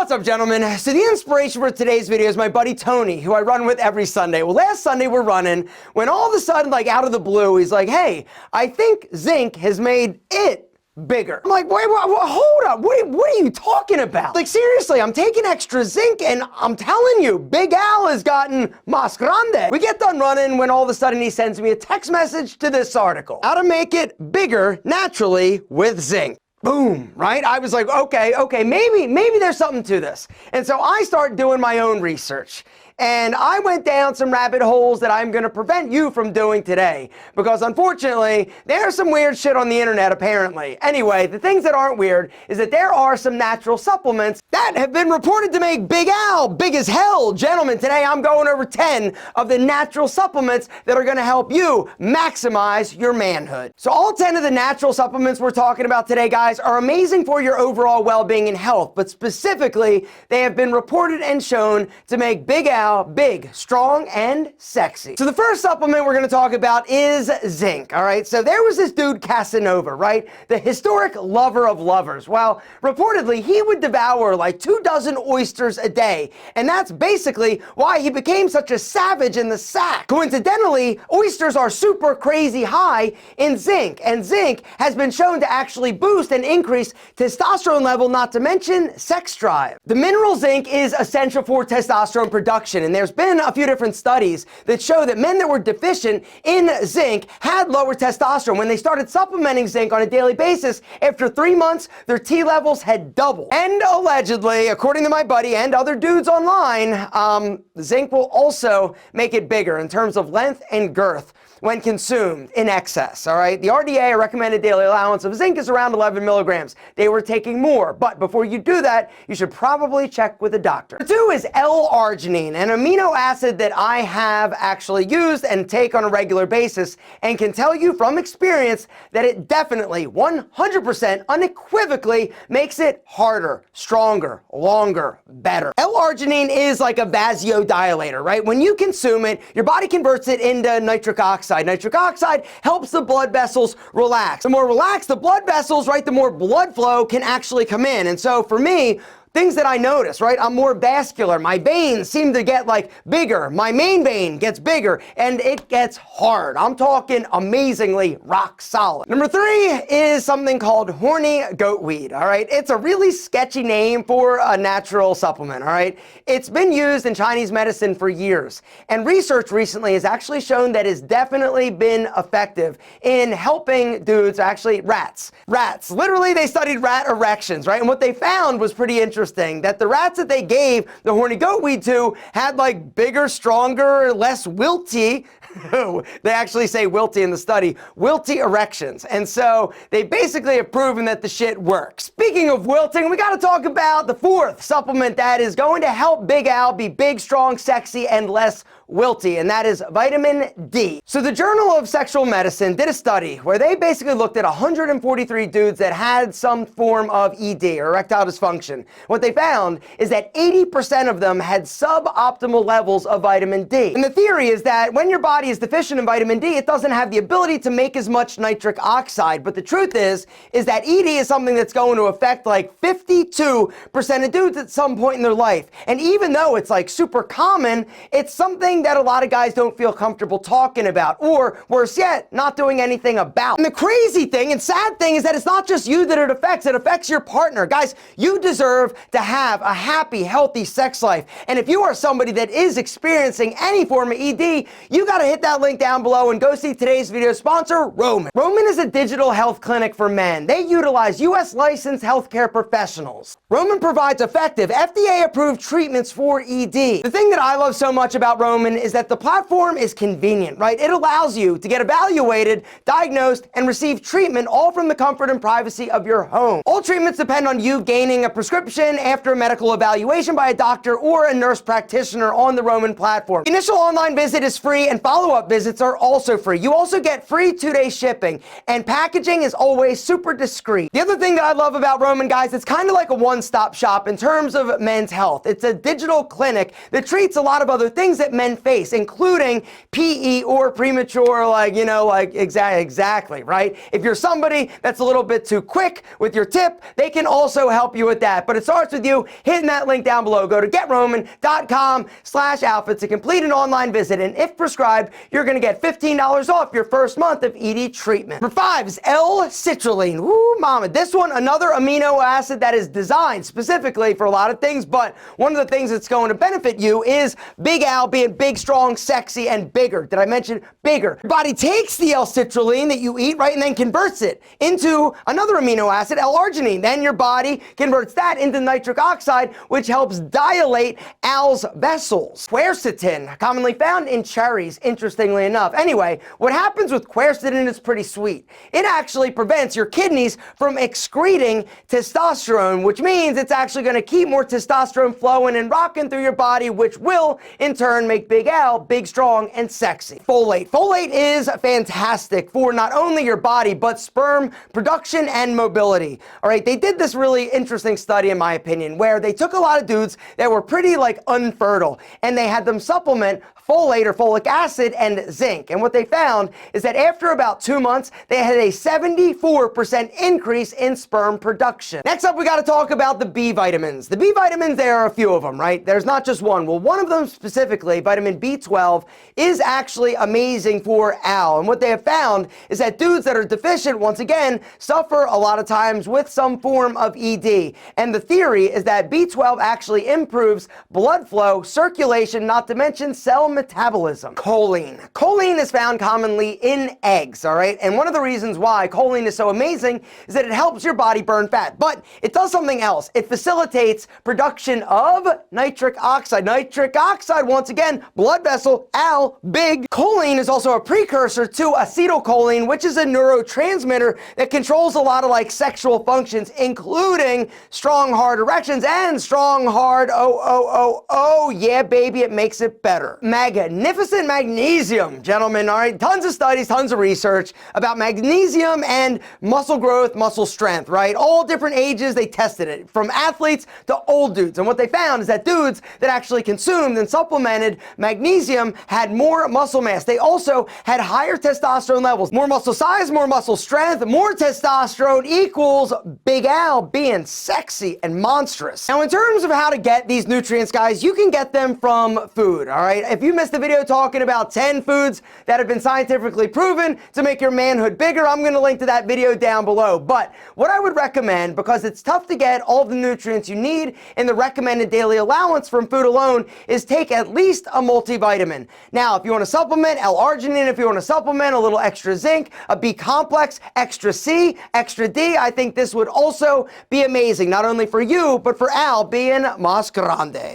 What's up, gentlemen? So the inspiration for today's video is my buddy Tony, who I run with every Sunday. Well, last Sunday we're running when all of a sudden, like out of the blue, he's like, hey, I think Zinc has made it bigger. I'm like, wait, hold up. What are you talking about? Like, seriously, I'm taking extra zinc and I'm telling you, Big Al has gotten más grande. We get done running when all of a sudden he sends me a text message to this article. How to make it bigger naturally with zinc. Boom, right? I was like, okay, maybe there's something to this. And so I start doing my own research. And I went down some rabbit holes that I'm going to prevent you from doing today. Because unfortunately, there's some weird shit on the internet apparently. Anyway, the things that aren't weird is that there are some natural supplements that have been reported to make Big Al big as hell. Gentlemen, today I'm going over 10 of the natural supplements that are going to help you maximize your manhood. So all 10 of the natural supplements we're talking about today, guys, are amazing for your overall well-being and health. But specifically, they have been reported and shown to make Big Al big, strong, and sexy. So the first supplement we're going to talk about is zinc, all right? So there was this dude Casanova, right? The historic lover of lovers. Well, reportedly, he would devour like 24 oysters a day, and that's basically why he became such a savage in the sack. Coincidentally, oysters are super crazy high in zinc, and zinc has been shown to actually boost and increase testosterone level, not to mention sex drive. The mineral zinc is essential for testosterone production, and there's been a few different studies that show that men that were deficient in zinc had lower testosterone. When they started supplementing zinc on a daily basis, after 3 months, their T levels had doubled. And allegedly, according to my buddy and other dudes online, zinc will also make it bigger in terms of length and girth when consumed in excess, all right? The RDA, a recommended daily allowance of zinc, is around 11 milligrams. They were taking more, but before you do that, you should probably check with a doctor. Number 2 is L-arginine, an amino acid that I have actually used and take on a regular basis, and can tell you from experience that it definitely, 100%, unequivocally makes it harder, stronger, longer, better. L-arginine is like a vasodilator, right? When you consume it, your body converts it into nitric oxide. Nitric oxide helps the blood vessels relax. The more relaxed the blood vessels, right, the more blood flow can actually come in. And so for me, things that I notice, right? I'm more vascular. My veins seem to get like bigger. My main vein gets bigger and it gets hard. I'm talking amazingly rock solid. Number 3 is something called Horny goatweed, all right? It's a really sketchy name for a natural supplement, all right? It's been used in Chinese medicine for years. And research recently has actually shown that it's definitely been effective in helping dudes, actually rats. Rats. Literally, they studied rat erections, right? And what they found was pretty interesting, that the rats that they gave the horny goatweed to had like bigger, stronger, less wilty, they actually say wilty in the study, wilty erections. And so they basically have proven that the shit works. Speaking of wilting, we got to talk about the 4th supplement that is going to help Big Al be big, strong, sexy, and less wilty, and that is vitamin D. So the Journal of Sexual Medicine did a study where they basically looked at 143 dudes that had some form of ED, or erectile dysfunction. What they found is that 80% of them had suboptimal levels of vitamin D. And the theory is that when your body is deficient in vitamin D, it doesn't have the ability to make as much nitric oxide. But the truth is that ED is something that's going to affect like 52% of dudes at some point in their life. And even though it's like super common, it's something that a lot of guys don't feel comfortable talking about, or worse yet, not doing anything about. And the crazy thing and sad thing is that it's not just you that it affects your partner. Guys, you deserve to have a happy, healthy sex life. And if you are somebody that is experiencing any form of ED, you gotta hit that link down below and go see today's video sponsor, Roman. Roman is a digital health clinic for men. They utilize US licensed healthcare professionals. Roman provides effective, FDA-approved treatments for ED. The thing that I love so much about Roman is that the platform is convenient, right? It allows you to get evaluated, diagnosed, and receive treatment all from the comfort and privacy of your home. All treatments depend on you gaining a prescription after a medical evaluation by a doctor or a nurse practitioner on the Roman platform. The initial online visit is free, and following follow-up visits are also free. You also get free 2-day shipping, and packaging is always super discreet. The other thing that I love about Roman, guys, it's kind of like a one-stop shop in terms of men's health. It's a digital clinic that treats a lot of other things that men face, including PE or premature, exactly, right? If you're somebody that's a little bit too quick with your tip, they can also help you with that. But it starts with you hitting that link down below. Go to GetRoman.com/outfit to complete an online visit, and if prescribed, you're going to get $15 off your first month of ED treatment. Number 5 is L-citrulline. Woo, mama. This one, another amino acid that is designed specifically for a lot of things, but one of the things that's going to benefit you is Big Al being big, strong, sexy, and bigger. Did I mention bigger? Your body takes the L-citrulline that you eat, right, and then converts it into another amino acid, L-arginine. Then your body converts that into nitric oxide, which helps dilate Al's vessels. Quercetin, commonly found in cherries, interestingly enough. Anyway, what happens with quercetin is pretty sweet. It actually prevents your kidneys from excreting testosterone, which means it's actually going to keep more testosterone flowing and rocking through your body, which will in turn make Big Al big, strong, and sexy. Folate. Folate is fantastic for not only your body, but sperm production and mobility. All right, they did this really interesting study, in my opinion, where they took a lot of dudes that were pretty unfertile, and they had them supplement folate or folic acid and zinc. And what they found is that after about 2 months, they had a 74% increase in sperm production. Next up, we got to talk about the B vitamins. The B vitamins, there are a few of them, right? There's not just one. Well, one of them specifically, vitamin B12, is actually amazing for Al. And what they have found is that dudes that are deficient, once again, suffer a lot of times with some form of ED. And the theory is that B12 actually improves blood flow, circulation, not to mention cell metabolism. Choline. Choline is found commonly in eggs, all right? And one of the reasons why choline is so amazing is that it helps your body burn fat, but it does something else. It facilitates production of nitric oxide. Nitric oxide, once again, blood vessel, Al, big. Choline is also a precursor to acetylcholine, which is a neurotransmitter that controls a lot of sexual functions, including strong, hard erections and strong, hard, yeah, baby, it makes it better. Magnificent magnesium, gentlemen, all right? Tons of studies, tons of research about magnesium and muscle growth, muscle strength, right? All different ages, they tested it, from athletes to old dudes. And what they found is that dudes that actually consumed and supplemented magnesium had more muscle mass. They also had higher testosterone levels. More muscle size, more muscle strength, more testosterone equals Big Al being sexy and monstrous. Now, in terms of how to get these nutrients, guys, you can get them from food, all right? If you missed the video talking about 10 foods that have been scientifically proven to make your manhood bigger, I'm going to link to that video down below. But what I would recommend, because it's tough to get all the nutrients you need in the recommended daily allowance from food alone, is take at least a multivitamin. Now, if you want to supplement L-arginine, if you want to supplement a little extra zinc, a B complex, extra C, extra D, I think this would also be amazing, not only for you, but for Al being mas grande.